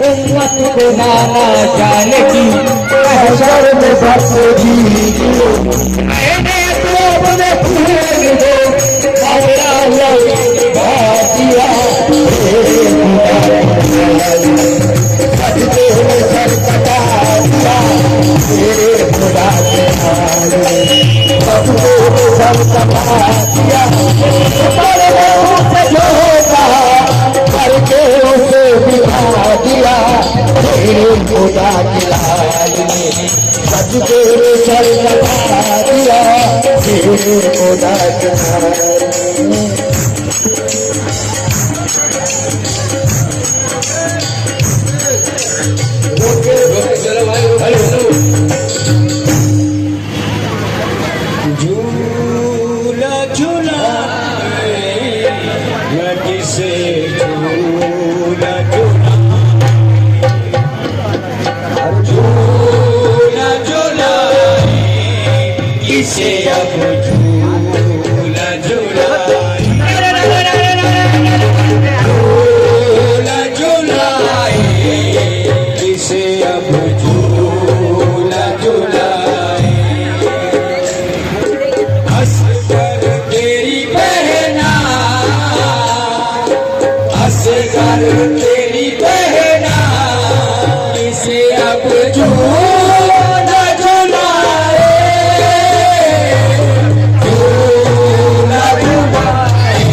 उम्मत को नाना जाने की महशर में बसरी मैंने तो अपने फूल दो मेरा दिया सजदे में सर कटा दिया मेरे खुदा के सजदे में सर कटा दिया करके उसे बिठा दिया मेरे खुदा के लाल ने सजदे में सर कटा दिया मेरे खुदा के लाल झूला झूला किसे झूला झूला झूला किसे अब झूला झूला झूला झूला किसे अब झूला झूला असगर तेरी बहना असगर तेरी बहना इसे अब झूला झूलाए झूला झूलाए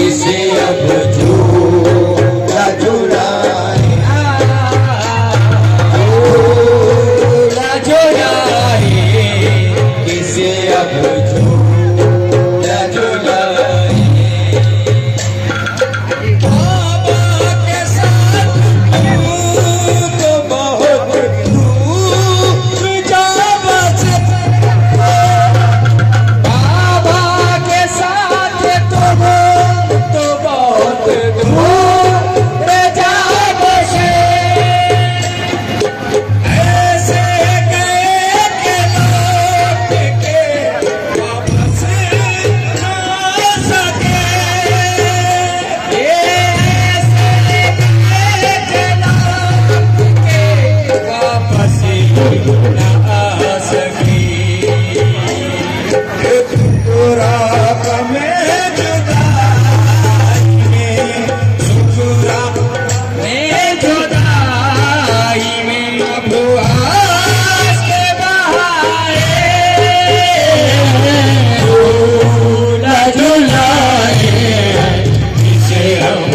इसे अब झूला झूलाए झूला झूलाए इसे अब झूला झूलाए बाबा के साथ तो बहुत दूर जा बस बाबा के साथ तो बहुत दूर जा बसे ऐसे गए के लौट के वापस ना सके ऐसे गए के लौट के वापस ना आ सकी पूरा में जुदाई में सुखरा में जुदाई में अब आस के बहारे झूला झूलाए इसे हम